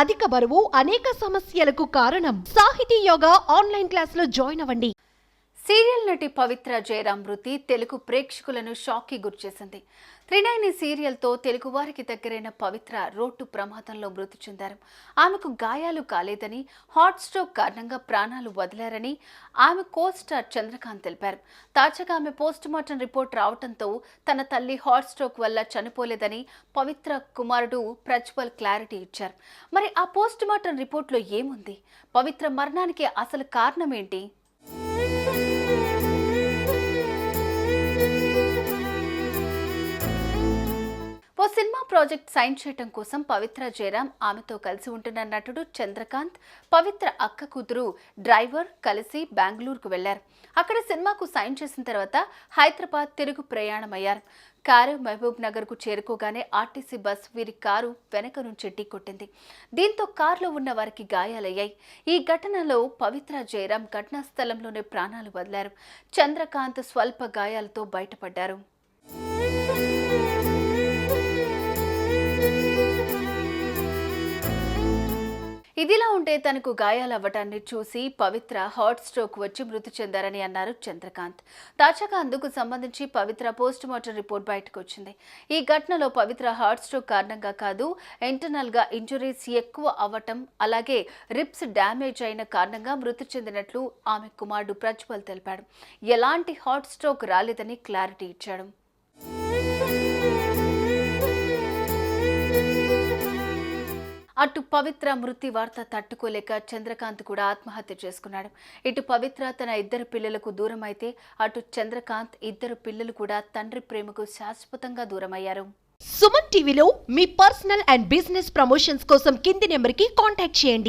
అధిక బరువు అనేక సమస్యలకు కారణం. సాహితీ యోగా ఆన్లైన్ క్లాసులో జాయిన్ అవ్వండి. సీరియల్ నటి పవిత్ర జయరాం మృతి తెలుగు ప్రేక్షకులను షాక్కి గురిచేసింది. త్రినయని సీరియల్తో తెలుగు వారికి దగ్గరైన పవిత్ర రోడ్డు ప్రమాదంలో మృతి చెందారు. ఆమెకు గాయాలు కాలేదని, హార్ట్ స్ట్రోక్ కారణంగా ప్రాణాలు వదిలారని ఆమె కో-స్టార్ చంద్రకాంత్ తెలిపారు. తాజాగా ఆమె పోస్టుమార్టం రిపోర్ట్ రావడంతో తన తల్లి హార్ట్ స్ట్రోక్ వల్ల చనిపోలేదని పవిత్ర కుమారుడు ప్రజ్వల్ క్లారిటీ ఇచ్చారు. మరి ఆ పోస్టుమార్టం రిపోర్ట్లో ఏముంది? పవిత్ర మరణానికి అసలు కారణం ఏంటి? ఓ సినిమా ప్రాజెక్ట్ సైన్ చేయడం కోసం పవిత్ర జయరాం, ఆమెతో కలిసి ఉంటున్న నటుడు చంద్రకాంత్, పవిత్ర అక్క కూతురు డ్రైవర్ కలిసి బెంగళూరుకు వెళ్లారు. అక్కడ సినిమాకు సైన్ చేసిన తర్వాత హైదరాబాద్ తిరుగు ప్రయాణమయ్యారు. కారు మహబూబ్ నగర్ కు చేరుకోగానే ఆర్టీసీ బస్ వీరి కారు వెనక నుంచి ఢీకొట్టింది. దీంతో కారులో ఉన్న వారికి గాయాలయ్యాయి. ఈ ఘటనలో పవిత్ర జయరాం ఘటనా స్థలంలోనే ప్రాణాలు వదిలారు. చంద్రకాంత్ స్వల్ప గాయాలతో బయటపడ్డారు. ఇదిలా ఉంటే తనకు గాయాలవ్వటాన్ని చూసి పవిత్ర హార్ట్ స్ట్రోక్ వచ్చి మృతి చెందారని అన్నారు చంద్రకాంత్. తాజాగా అందుకు సంబంధించి పవిత్ర పోస్టుమార్టం రిపోర్ట్ బయటకు వచ్చింది. ఈ ఘటనలో పవిత్ర హార్ట్ స్ట్రోక్ కారణంగా కాదు, ఇంటర్నల్ గా ఇంజురీస్ ఎక్కువ అవ్వటం, అలాగే రిబ్స్ డ్యామేజ్ అయిన కారణంగా మృతి చెందినట్లు ఆమె కుమారుడు ప్రజ్వల్ తెలిపాడు. ఎలాంటి హార్ట్ స్ట్రోక్ రాలేదని క్లారిటీ ఇచ్చాడు. అటు పవిత్ర మృతి వార్త తట్టుకోలేక చంద్రకాంత్ కూడా ఆత్మహత్య చేసుకున్నాడు. ఇటు పవిత్ర తన ఇద్దరు పిల్లలకు దూరం అయితే, అటు చంద్రకాంత్ ఇద్దరు పిల్లలు కూడా తండ్రి ప్రేమకు శాశ్వతంగా దూరమయ్యారు. సుమన్ టీవీలో మీ పర్సనల్ అండ్ బిజినెస్ ప్రమోషన్స్ కోసం కింది నెంబర్కి కాంటాక్ట్ చేయండి.